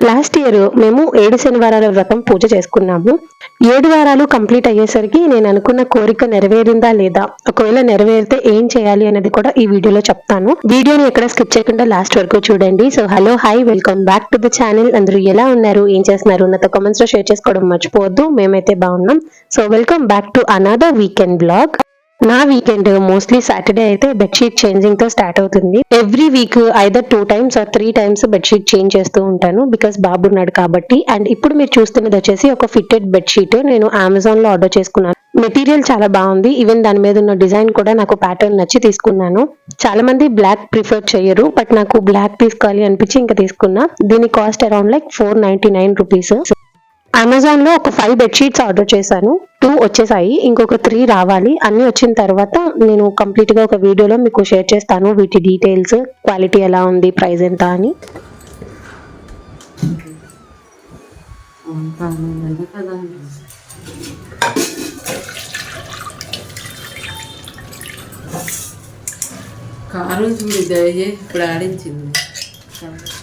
Last year మేము 7 శనివారాల వ్రతం పూజ చేసుకున్నాము. 7 వారాలు కంప్లీట్ అయ్యేసరికి నేను అనుకున్న కోరిక నెరవేరిందా లేదా, ఒకవేళ నెరవేరితే ఏం చేయాలి అనేది కూడా ఈ వీడియోలో చెప్తాను. వీడియోని ఎక్కడ స్కిప్ చేయకుండా లాస్ట్ వరకు చూడండి. So hello, hi, welcome back to the channel. అందరూ ఎలా ఉన్నారు, ఏం చేస్తున్నారు, నాతో కామెంట్స్ లో షేర్ చేసుకోవడం మర్చిపోవద్దు. మేమైతే బాగున్నాం. So welcome back to another weekend blog. నా వీకెండ్ మోస్ట్లీ సాటర్డే అయితే బెడ్షీట్ చేంజింగ్ తో స్టార్ట్ అవుతుంది. Every week either 2 times or 3 times bedsheet change చేస్తూ ఉంటాను, బికాస్ బాబు ఉన్నాడు కాబట్టి. అండ్ ఇప్పుడు మీరు చూస్తున్నది వచ్చేసి ఒక ఫిట్టెడ్ బెడ్షీట్. నేను అమెజాన్ లో ఆర్డర్ చేసుకున్నాను. మెటీరియల్ చాలా బాగుంది. ఈవెన్ దాని మీద ఉన్న డిజైన్ కూడా నాకు ప్యాటర్న్ నచ్చి తీసుకున్నాను. చాలా మంది బ్లాక్ ప్రిఫర్ చేయరు, బట్ నాకు బ్లాక్ తీసుకోవాలి అనిపించి ఇంకా తీసుకున్నా. దీని cost around like 499 rupees. Amazon లో ఒక 5 బెడ్షీట్స్ ఆర్డర్ చేశాను. 2 వచ్చేసాయి, ఇంకొక 3 రావాలి. అన్ని వచ్చిన తర్వాత నేను కంప్లీట్ గా ఒక వీడియోలో మీకు షేర్ చేస్తాను వీటి డీటెయిల్స్, క్వాలిటీ ఎలా ఉంది, ప్రైస్ ఎంత అని. కారు చూడు, దయచే ఇప్పుడు ఆడించింది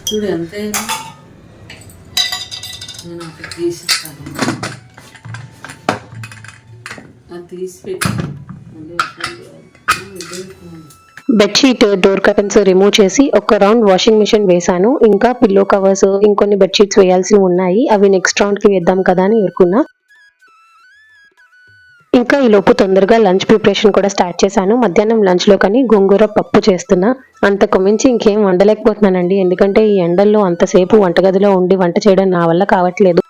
చూడు, అంతే. నేను అక్కడ తీసిస్తాను, అది తీసి పెట్టి బెడ్షీట్ డోర్ కర్టన్స్ రిమూవ్ చేసి ఒక రౌండ్ వాషింగ్ మిషన్ వేసాను. ఇంకా పిల్లో కవర్స్, ఇంకొన్ని బెడ్షీట్స్ వేయాల్సి ఉన్నాయి. అవి నెక్స్ట్ రౌండ్ కి వేద్దాం కదా అని ఎరుకున్నా. ఇంకా ఈ లోపు తొందరగా లంచ్ ప్రిపరేషన్ కూడా స్టార్ట్ చేశాను. మధ్యాహ్నం లంచ్ లో కానీ గోంగూర పప్పు చేస్తున్నా. అంతకు మించి ఇంకేం వండలేకపోతున్నానండి, ఎందుకంటే ఈ ఎండల్లో అంతసేపు వంటగదిలో ఉండి వంట చేయడం నా వల్ల కావట్లేదు.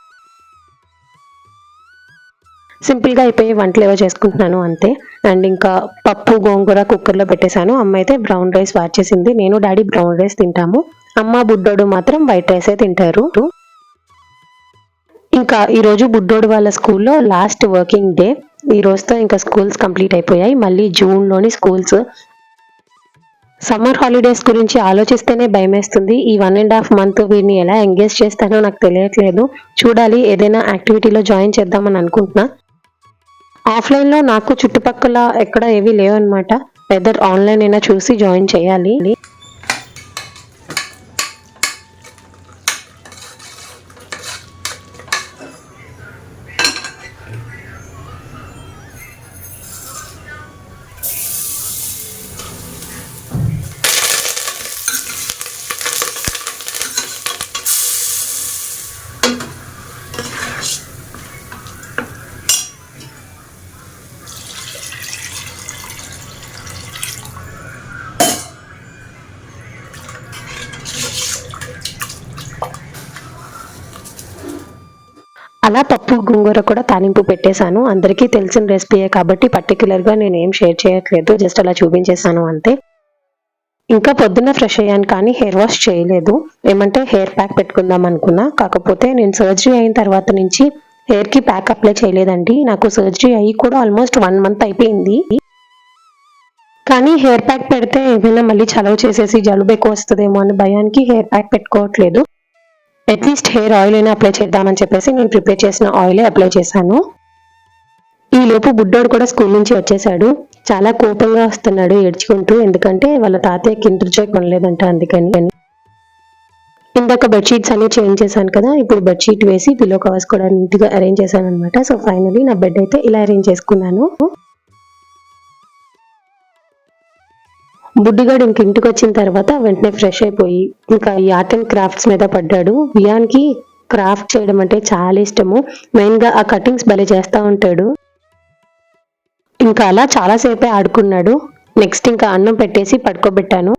సింపుల్ గా అయిపోయి వంటలు ఏవో చేసుకుంటున్నాను అంతే. అండ్ ఇంకా పప్పు గోంగూర కుక్కర్ లో పెట్టేశాను. అమ్మ అయితే బ్రౌన్ రైస్ వార్చేసింది. నేను డాడీ బ్రౌన్ రైస్ తింటాము. అమ్మ బుడ్డోడు మాత్రం వైట్ రైసే తింటారు. ఇంకా ఈ రోజు బుడ్డోడు వాళ్ళ స్కూల్లో లాస్ట్ వర్కింగ్ డే. ఈ రోజుతో ఇంకా స్కూల్స్ కంప్లీట్ అయిపోయాయి. మళ్ళీ జూన్ లోని స్కూల్స్. సమ్మర్ హాలిడేస్ గురించి ఆలోచిస్తేనే భయమేస్తుంది. ఈ 1.5 months వీడిని ఎలా ఎంగేజ్ చేస్తానో నాకు తెలియట్లేదు. చూడాలి, ఏదైనా యాక్టివిటీలో జాయిన్ చేద్దామని అనుకుంటున్నా. ఆఫ్లైన్ లో నాకు చుట్టుపక్కల ఎక్కడ ఏవి లేవన్నమాట. వెదర్ ఆన్లైన్ అయినా చూసి జాయిన్ చేయాలి. అలా పప్పు గోంగూర కూడా తాలింపు పెట్టేశాను. అందరికీ తెలిసిన రెసిపీయే కాబట్టి పర్టికులర్ గా నేను ఏం షేర్ చేయట్లేదు, జస్ట్ అలా చూపించేశాను అంతే. ఇంకా పొద్దున్న ఫ్రెష్ అయ్యాను కానీ హెయిర్ వాష్ చేయలేదు. ఏమంటే హెయిర్ ప్యాక్ పెట్టుకుందాం అనుకున్నా. కాకపోతే నేను సర్జరీ అయిన తర్వాత నుంచి హెయిర్ కి ప్యాక్ అప్లై చేయలేదండి. నాకు సర్జరీ అయ్యి కూడా ఆల్మోస్ట్ 1 month అయిపోయింది. కానీ హెయిర్ ప్యాక్ పెడితే ఏమైనా మళ్ళీ చలవ చేసేసి జలుబు ఎక్కువ వస్తుందేమో అని భయానికి హెయిర్ ప్యాక్ పెట్టుకోవట్లేదు. అట్లీస్ట్ హెయిర్ ఆయిల్ అయినా అప్లై చేద్దామని చెప్పేసి నేను ప్రిపేర్ చేసిన ఆయిలే అప్లై చేశాను. ఈ లోపు బుడ్డోడు కూడా స్కూల్ నుంచి వచ్చేసాడు. చాలా కోపంగా వస్తున్నాడు ఏడ్చుకుంటూ, ఎందుకంటే వాళ్ళ తాతయ్య కిండర్ జాయ్ కొనలేదంట, అందుకని. ఇందాక బెడ్షీట్స్ అన్ని చేంజ్ చేశాను కదా, ఇప్పుడు బెడ్షీట్ వేసి పిల్లో కవర్స్ కూడా నీట్ గా అరేంజ్ చేశాను అనమాట. సో ఫైనలీ నా బెడ్ అయితే ఇలా అరేంజ్ చేసుకున్నాను. బుడ్డిగాడు ఇంక ఇంటికి వచ్చిన తర్వాత వెంటనే ఫ్రెష్ అయిపోయి ఇంకా ఈ ఆర్ట్ అండ్ క్రాఫ్ట్స్ మీద పడ్డాడు. వియాన్కి క్రాఫ్ట్ చేయడం అంటే చాలా ఇష్టము. మెయిన్ గా ఆ కటింగ్స్ భలే చేస్తా ఉంటాడు. ఇంకా అలా చాలాసేపే ఆడుకున్నాడు. నెక్స్ట్ ఇంకా అన్నం పెట్టేసి పడుకోబెట్టాను.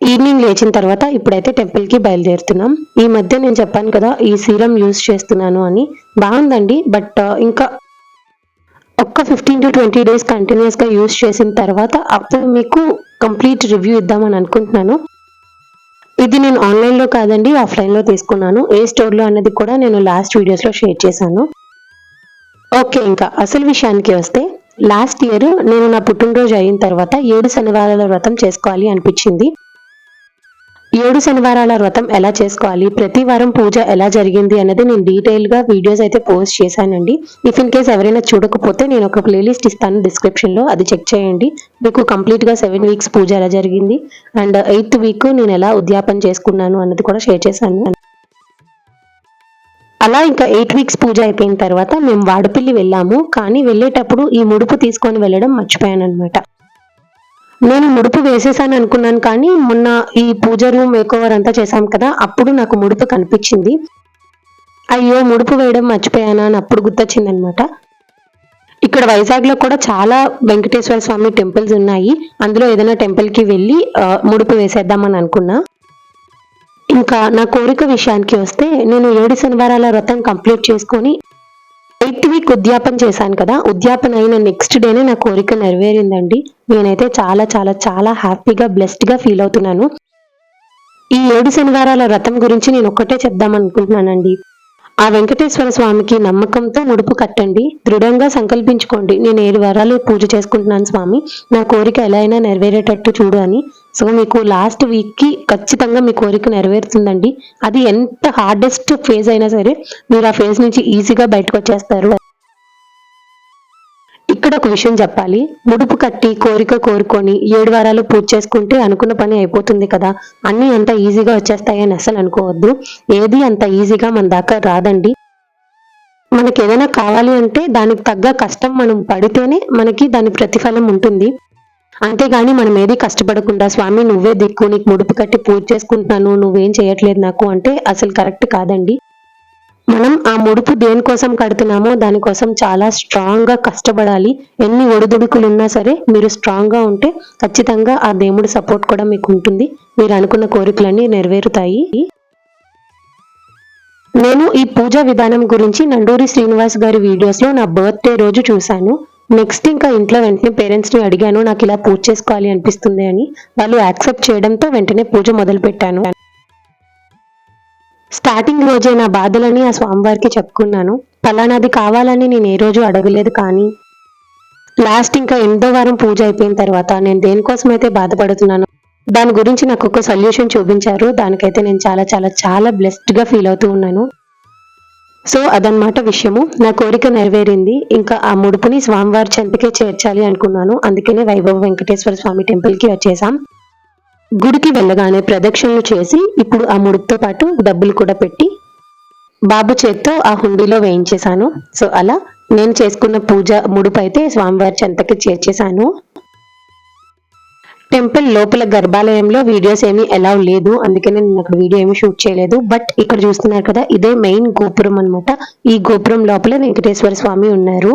ఈవినింగ్ లేచిన తర్వాత ఇప్పుడైతే టెంపుల్ కి బయలుదేరుతున్నాం. ఈ మధ్య నేను చెప్పాను కదా ఈ సీరం యూజ్ చేస్తున్నాను అని, బాగుందండి. బట్ ఇంకా ఒక్క 15 to 20 days కంటిన్యూస్ గా యూజ్ చేసిన తర్వాత అప్పుడు మీకు కంప్లీట్ రివ్యూ ఇద్దామని అనుకుంటున్నాను. ఇది నేను ఆన్లైన్ లో కాదండి, ఆఫ్లైన్ లో తీసుకున్నాను. ఏ స్టోర్ లో అనేది కూడా నేను లాస్ట్ వీడియోస్ లో షేర్ చేశాను. ఓకే, ఇంకా అసలు విషయానికి వస్తే లాస్ట్ ఇయర్ నేను నా పుట్టినరోజు అయిన తర్వాత 7 శనివారాల వ్రతం చేసుకోవాలి అనిపించింది. 7 శనివారాల వ్రతం ఎలా చేసుకోవాలి, ప్రతి వారం పూజ ఎలా జరిగింది అనేది నేను డీటెయిల్ గా వీడియోస్ అయితే పోస్ట్ చేశానండి. ఇఫ్ ఇన్ కేస్ ఎవరైనా చూడకపోతే నేను ఒక ప్లేలిస్ట్ ఇస్తాను డిస్క్రిప్షన్ లో, అది చెక్ చేయండి. మీకు కంప్లీట్ గా 7 weeks పూజ ఎలా జరిగింది అండ్ 8th week నేను ఎలా ఉద్యాపన చేసుకున్నాను అన్నది కూడా షేర్ చేశాను. అలా ఇంకా 8 వీక్స్ పూజ అయిపోయిన తర్వాత మేము వాడపల్లి వెళ్ళాము. కానీ వెళ్ళేటప్పుడు ఈ ముడుపు తీసుకొని వెళ్ళడం మర్చిపోయాననమాట. నేను ముడుపు వేసేసాను అనుకున్నాను కానీ మొన్న ఈ పూజ రూమ్ మేకోవర్ అంతా చేశాం కదా, అప్పుడు నాకు ముడుపు కనిపించింది. అయ్యో ముడుపు వేయడం మర్చిపోయానా అని అప్పుడు గుర్తొచ్చిందనమాట. ఇక్కడ వైజాగ్ లో కూడా చాలా వెంకటేశ్వర స్వామి టెంపుల్స్ ఉన్నాయి. అందులో ఏదైనా టెంపుల్ కి వెళ్ళి ముడుపు వేసేద్దామని అనుకున్నా. ఇంకా నా కోరిక విషయానికి వస్తే, నేను 7 శనివారాల వ్రతం కంప్లీట్ చేసుకొని 8th వీక్ ఉద్యాపన చేశాను కదా, ఉద్యాపన అయిన నెక్స్ట్ డేనే నా కోరిక నెరవేరిందండి. నేనైతే చాలా చాలా చాలా హ్యాపీగా బ్లెస్డ్ గా ఫీల్ అవుతున్నాను. ఈ 7 శనివారాల వ్రతం గురించి నేను ఒక్కటే చెప్దామనుకుంటున్నానండి. ఆ వెంకటేశ్వర స్వామికి నమ్మకంతో ముడుపు కట్టండి. దృఢంగా సంకల్పించుకోండి, నేను 7 వారాలు పూజ చేసుకుంటున్నాను స్వామి, నా కోరిక ఎలా అయినా నెరవేరేటట్టు చూడు అని. సో మీకు లాస్ట్ వీక్ కి ఖచ్చితంగా మీ కోరిక నెరవేరుతుందండి. అది ఎంత హార్డెస్ట్ ఫేజ్ అయినా సరే మీరు ఆ ఫేజ్ నుంచి ఈజీగా బయటకు వచ్చేస్తారు. ఇక్కడ ఒక విషయం చెప్పాలి. ముడుపు కట్టి కోరిక కోరుకొని 7 వారాలు పూజ చేసుకుంటే అనుకున్న పని అయిపోతుంది కదా, అన్ని అంత ఈజీగా వచ్చేస్తాయని అసలు అనుకోవద్దు. ఏది అంత ఈజీగా మన దాకా రాదండి. మనకి ఏదైనా కావాలి అంటే దానికి తగ్గ కష్టం మనం పడితేనే మనకి దాని ప్రతిఫలం ఉంటుంది. అంతేగాని మనం ఏది కష్టపడకుండా స్వామి నువ్వే దిక్కు, నీకు ముడుపు కట్టి పూజ చేసుకుంటున్నాను, నువ్వేం చేయట్లేదు నాకు అంటే అసలు కరెక్ట్ కాదండి. మనం ఆ ముడుపు దేనికోసం కడుతున్నామో దానికోసం చాలా స్ట్రాంగ్ గా కష్టపడాలి. ఎన్ని ఒడిదుడుకులు ఉన్నా సరే మీరు స్ట్రాంగ్ గా ఉంటే ఖచ్చితంగా ఆ దేవుడి సపోర్ట్ కూడా మీకు ఉంటుంది. మీరు అనుకున్న కోరికలన్నీ నెరవేరుతాయి. నేను ఈ పూజా విధానం గురించి నండూరి శ్రీనివాస్ గారి వీడియోస్ లో నా బర్త్డే రోజు చూశాను. నెక్స్ట్ ఇంకా ఇంట్లో వెంటనే పేరెంట్స్ ని అడిగాను, నాకు ఇలా పూజ చేసుకోవాలి అనిపిస్తుంది అని. వాళ్ళు యాక్సెప్ట్ చేయడంతో వెంటనే పూజ మొదలు పెట్టాను. స్టార్టింగ్ రోజే నా బాధలని ఆ స్వామివారికి చెప్పుకున్నాను. ఫలానాది కావాలని నేను ఏ రోజు అడగలేదు, కానీ లాస్ట్ ఇంకా 8వ వారం పూజ అయిపోయిన తర్వాత నేను దేనికోసం అయితే బాధపడుతున్నాను దాని గురించి నాకు ఒక సొల్యూషన్ చూపించారు. దానికైతే నేను చాలా చాలా చాలా బ్లెస్డ్ గా ఫీల్ అవుతూ ఉన్నాను. సో అదనమాట విషయము. నా కోరిక నెరవేరింది. ఇంకా ఆ ముడుపుని స్వామివారి చెంతకే చేర్చాలి అనుకున్నాను. అందుకనే వైభవ వెంకటేశ్వర స్వామి టెంపుల్ కి వచ్చేసాం. గుడికి వెళ్ళగానే ప్రదక్షిణలు చేసి ఇప్పుడు ఆ ముడుపుతో పాటు డబ్బులు కూడా పెట్టి బాబు చేత్తో ఆ హుండీలో వేయించేశాను. సో అలా నేను చేసుకున్న పూజ ముడుపు అయితే స్వామివారి చెంతకి చేర్చేశాను. టెంపుల్ లోపల గర్భాలయంలో వీడియోస్ ఏమీ అలౌ లేదు, అందుకనే నేను అక్కడ వీడియో ఏమీ షూట్ చేయలేదు. బట్ ఇక్కడ చూస్తున్నారు కదా, ఇదే మెయిన్ గోపురం అన్నమాట. ఈ గోపురం లోపల వెంకటేశ్వర స్వామి ఉన్నారు.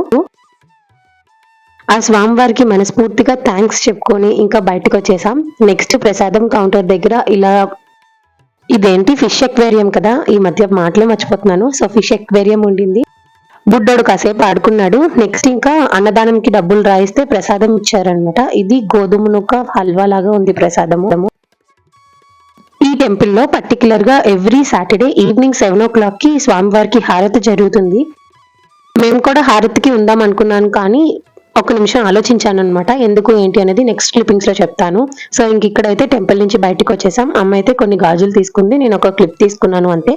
ఆ స్వామివారికి మనస్ఫూర్తిగా థ్యాంక్స్ చెప్పుకొని ఇంకా బయటకు వచ్చేసాం. నెక్స్ట్ ప్రసాదం కౌంటర్ దగ్గర ఇలా, ఇదేంటి ఫిష్ ఎక్వేరియం కదా, ఈ మధ్య మాటలే మర్చిపోతున్నాను. సో ఫిష్ ఎక్వేరియం ఉండింది. బుడ్డోడు కాసేపు ఆడుకున్నాడు. నెక్స్ట్ ఇంకా అన్నదానంకి డబ్బులు రాయిస్తే ప్రసాదం ఇచ్చారనమాట. ఇది గోధుమ నూక హల్వా లాగా ఉంది ప్రసాదము. ఈ టెంపుల్ లో పర్టికులర్ గా ఎవ్రీ సాటర్డే ఈవినింగ్ 7 o'clock కి స్వామివారికి హారతి జరుగుతుంది. మేము కూడా హారతికి ఉందాం అనుకున్నాను, కానీ ఒక నిమిషం ఆలోచించాను అనమాట, ఎందుకు ఏంటి అనేది నెక్స్ట్ క్లిప్పింగ్స్ లో చెప్తాను. సో ఇంక ఇక్కడైతే టెంపుల్ నుంచి బయటకు వచ్చేసాం. అమ్మ అయితే కొన్ని గాజులు తీసుకుంది, నేను ఒక క్లిప్ తీసుకున్నాను అంతే.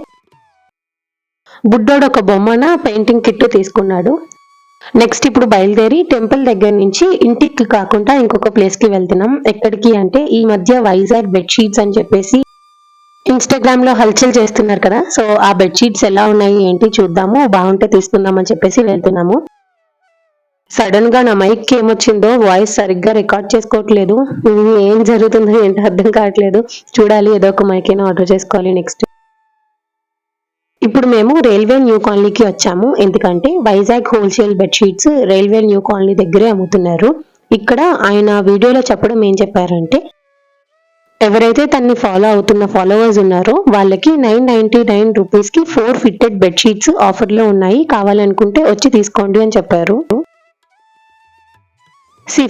బుడ్డోడు ఒక బొమ్మన పెయింటింగ్ కిట్ తీసుకున్నాడు. నెక్స్ట్ ఇప్పుడు బయలుదేరి టెంపుల్ దగ్గర నుంచి ఇంటికి కాకుండా ఇంకొక ప్లేస్ కి వెళ్తున్నాం. ఎక్కడికి అంటే, ఈ మధ్య వైజాగ్ బెడ్షీట్స్ అని చెప్పేసి ఇన్స్టాగ్రామ్ లో హల్చల్ చేస్తున్నారు కదా, సో ఆ బెడ్షీట్స్ ఎలా ఉన్నాయి ఏంటి చూద్దాము, బాగుంటే తీసుకుందాం అని చెప్పేసి వెళ్తున్నాము. సడన్ గా నా మైక్ ఏమొచ్చిందో వాయిస్ సరిగ్గా రికార్డ్ చేసుకోవట్లేదు. ఏం జరుగుతుందో ఏంటో అర్థం కావట్లేదు. చూడాలి, ఏదో ఒక మైక్ అయినా ఆర్డర్ చేసుకోవాలి నెక్స్ట్. ఇప్పుడు మేము రైల్వే న్యూ కాలనీకి వచ్చాము. ఎందుకంటే Vizag wholesale bedsheets railway new colony దగ్గరే అమ్ముతున్నారు. ఇక్కడ ఆయన వీడియోలో చెప్పడం ఏం చెప్పారంటే, ఎవరైతే తన్ని ఫాలో అవుతున్న ఫాలోవర్స్ ఉన్నారో వాళ్ళకి 999 రూపీస్ కి 4 ఫిట్టెడ్ బెడ్షీట్స్ ఆఫర్ లో ఉన్నాయి, కావాలనుకుంటే వచ్చి తీసుకోండి అని చెప్పారు.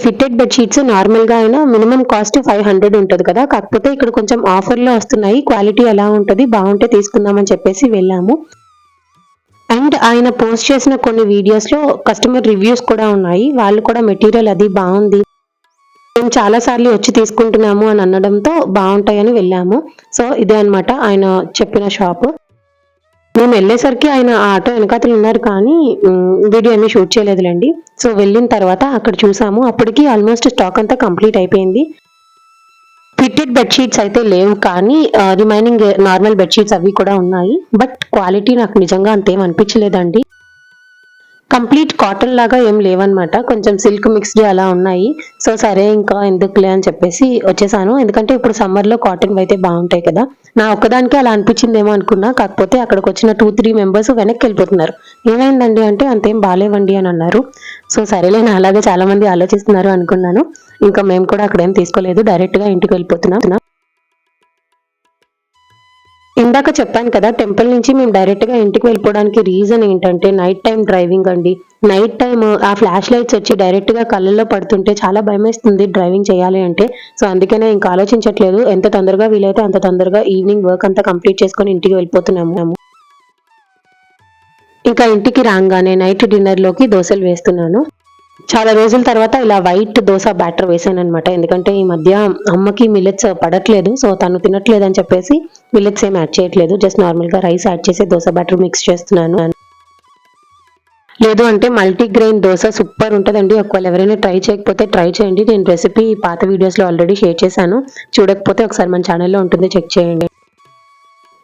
ఫిట్టెడ్ బెడ్షీట్స్ నార్మల్ గా అయినా మినిమం కాస్ట్ 500 ఉంటుంది కదా, కాకపోతే ఇక్కడ కొంచెం ఆఫర్ లో వస్తున్నాయి. క్వాలిటీ ఎలా ఉంటది, బాగుంటే తీసుకుందామని చెప్పేసి వెళ్ళాము. అండ్ ఆయన పోస్ట్ చేసిన కొన్ని వీడియోస్ లో కస్టమర్ రివ్యూస్ కూడా ఉన్నాయి. వాళ్ళు కూడా మెటీరియల్ అది బాగుంది, మేము చాలా సార్లు వచ్చి తీసుకుంటున్నాము అని అనడంతో బాగుంటాయని వెళ్ళాము. సో ఇదే అన్నమాట ఆయన చెప్పిన షాప్. మేము వెళ్ళేసరికి ఆయన ఆటో వెనకాతలు ఉన్నారు, కానీ వీడియో ఏమీ షూట్ చేయలేదులేండి. సో వెళ్ళిన తర్వాత అక్కడ చూసాము, అప్పటికి ఆల్మోస్ట్ స్టాక్ అంతా కంప్లీట్ అయిపోయింది. ఫిట్టెడ్ బెడ్షీట్స్ అయితే లేవు, కానీ రిమైనింగ్ నార్మల్ బెడ్షీట్స్ అవి కూడా ఉన్నాయి. బట్ క్వాలిటీ నాకు నిజంగా అంతేం అనిపించలేదండి. కంప్లీట్ కాటన్ లాగా ఏం లేవన్నమాట, కొంచెం సిల్క్ మిక్స్డ్ అలా ఉన్నాయి. సో సరే ఇంకా ఎందుకులే అని చెప్పేసి వచ్చేసాను. ఎందుకంటే ఇప్పుడు సమ్మర్ లో కాటన్ అయితే బాగుంటాయి కదా. నా ఒక్కదానికే అలా అనిపించిందేమో అనుకున్నా, కాకపోతే అక్కడికి వచ్చిన 2-3 మెంబర్స్ వెనక్కి వెళ్ళిపోతున్నారు. ఏమైందండి అంటే అంతేం బాలేవండి అని అన్నారు. సో సరేలే, నా అలాగే చాలా మంది ఆలోచిస్తున్నారు అనుకున్నాను. ఇంకా మేము కూడా అక్కడ ఏం తీసుకోలేదు, డైరెక్ట్ గా ఇంటికి వెళ్ళిపోతున్నాం. ఇందాక చెప్పాను కదా, టెంపుల్ నుంచి మేము డైరెక్ట్ గా ఇంటికి వెళ్ళిపోవడానికి రీజన్ ఏంటంటే నైట్ టైం డ్రైవింగ్ అండి. నైట్ టైం ఆ ఫ్లాష్ లైట్స్ వచ్చి డైరెక్ట్ గా కళ్ళల్లో పడుతుంటే చాలా భయమేస్తుంది డ్రైవింగ్ చేయాలి అంటే. సో అందుకనే ఇంకా ఆలోచించట్లేదు, ఎంత తొందరగా వీలైతే అంత తొందరగా ఈవినింగ్ వర్క్ అంతా కంప్లీట్ చేసుకొని ఇంటికి వెళ్ళిపోతున్నాము. ఇంకా ఇంటికి రాగానే నైట్ డిన్నర్ లోకి దోశలు వేస్తున్నాను. చాలా రోజుల తర్వాత ఇలా వైట్ దోశ బ్యాటర్ వేసాను అనమాట. ఎందుకంటే ఈ మధ్య అమ్మకి మిల్లెట్స్ పడట్లేదు, సో తను తినట్లేదు అని చెప్పేసి మిల్లెట్స్ ఏం యాడ్ చేయట్లేదు, జస్ట్ నార్మల్ గా రైస్ యాడ్ చేసి దోశ బ్యాటర్ మిక్స్ చేస్తున్నాను. లేదు అంటే మల్టీగ్రెయిన్ దోశ సూపర్ ఉంటుందండి. ఒకవేళ ఎవరైనా ట్రై చేయకపోతే ట్రై చేయండి. నేను రెసిపీ పాత వీడియోస్ లో ఆల్రెడీ షేర్ చేశాను, చూడకపోతే ఒకసారి మన ఛానల్లో ఉంటుంది, చెక్ చేయండి.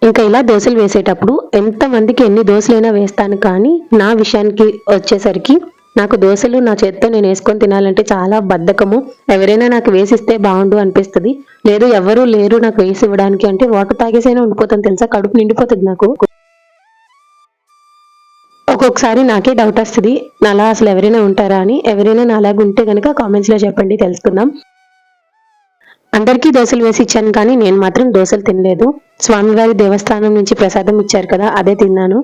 ఇంకా ఇలా దోశలు వేసేటప్పుడు ఎంత మందికి ఎన్ని దోశలైనా వేస్తాను, కానీ నా విషయానికి వచ్చేసరికి నాకు దోశలు నా చేత్తో నేను వేసుకొని తినాలంటే చాలా బద్ధకము. ఎవరైనా నాకు వేసిస్తే బాగుండు అనిపిస్తుంది. లేదు ఎవరు లేరు నాకు వేసి ఇవ్వడానికి అంటే వాటర్ తాగేసైనా ఉండిపోతాను తెలుసా, కడుపు నిండిపోతుంది నాకు. ఒక్కొక్కసారి నాకే డౌట్ వస్తుంది, నాలా అసలు ఎవరైనా ఉంటారా అని. ఎవరైనా నాలాగా ఉంటే కనుక కామెంట్స్ లో చెప్పండి, తెలుసుకుందాం. అందరికీ దోశలు వేసి ఇచ్చాను, కానీ నేను మాత్రం దోశలు తినలేదు. స్వామివారి దేవస్థానం నుంచి ప్రసాదం ఇచ్చారు కదా, అదే తిన్నాను.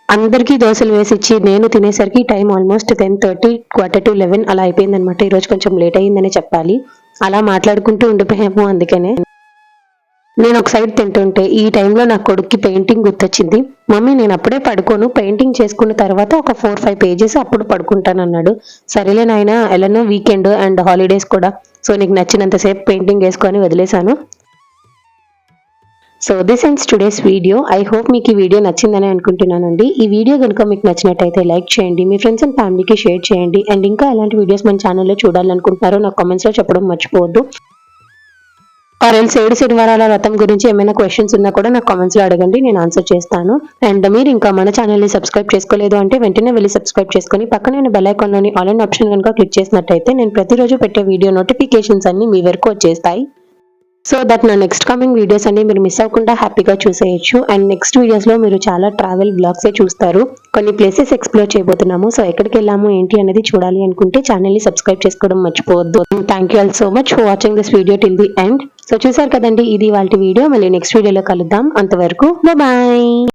అందరికీ దోశలు వేసి ఇచ్చి నేను తినేసరికి టైం ఆల్మోస్ట్ 10:30, 11:45 అలా అయిపోయింది అనమాట. ఈరోజు కొంచెం లేట్ అయ్యిందనే చెప్పాలి. అలా మాట్లాడుకుంటూ ఉండిపోయాము. అందుకనే నేను ఒక సైడ్ తింటుంటే ఈ టైంలో నా కొడుక్కి పెయింటింగ్ గుర్తొచ్చింది. మమ్మీ నేను అప్పుడే పడుకోను, పెయింటింగ్ చేసుకున్న తర్వాత ఒక 4-5 పేజెస్ అప్పుడు పడుకుంటాను అన్నాడు. సరేలే నాయన, ఎలానో వీకెండ్ అండ్ హాలిడేస్ కూడా, సో నీకు నచ్చినంతసేపు పెయింటింగ్ వేసుకొని వదిలేశాను. So this ends today's video. I hope మీకు ఈ వీడియో నచ్చిందని అనుకుంటున్నానండి. ఈ వీడియో కనుక మీకు నచ్చినట్టయితే లైక్ చేయండి, మీ ఫ్రెండ్స్ అండ్ ఫ్యామిలీకి షేర్ చేయండి. అండ్ ఇంకా ఎలాంటి వీడియోస్ మన ఛానల్లో చూడాలనుకుంటున్నారో నాకు కామెంట్స్ లో చెప్పడం మర్చిపోవద్దు. ఆర్ ఎల్స్ 7 శనివారాల వ్రతం గురించి ఏమైనా క్వశ్చన్స్ ఉన్నా కూడా నాకు కామెంట్స్ లో అడగండి, నేను ఆన్సర్ చేస్తాను. అండ్ మీరు ఇంకా మన ఛానల్ ని సబ్స్క్రైబ్ చేసుకోలేదు అంటే వెంటనే వెళ్ళి సబ్స్క్రైబ్ చేసుకొని పక్కనే బెల్ ఐకాన్ లోని ఆల్ అండ్ ఆప్షన్ కనుక క్లిక్ చేసినట్టయితే నేను ప్రతిరోజు పెట్టే వీడియో నోటిఫికేషన్స్ అన్ని మీ వరకు వచ్చేస్తాయి. సో దట్ నా నెక్స్ట్ కమింగ్ వీడియోస్ అన్ని మీరు మిస్ అవ్వకుండా హ్యాపీగా చూసేయచ్చు. అండ్ నెక్స్ట్ వీడియోస్ లో మీరు చాలా ట్రావెల్ బ్లాగ్సే చూస్తారు. కొన్ని ప్లేసెస్ ఎక్స్ప్లోర్ చేయబోతున్నాము. సో ఎక్కడికి వెళ్ళాము ఏంటి అనేది చూడాలి అనుకుంటే ఛానల్ ని సబ్స్క్రైబ్ చేసుకోవడం మర్చిపోవద్దు. Thank you all so much for watching this video till the end. So చూసారు కదండి, ఇది వాళ్ళ వీడియో. మళ్ళీ నెక్స్ట్ వీడియోలో కలుద్దాం. అంతవరకు బాయ్.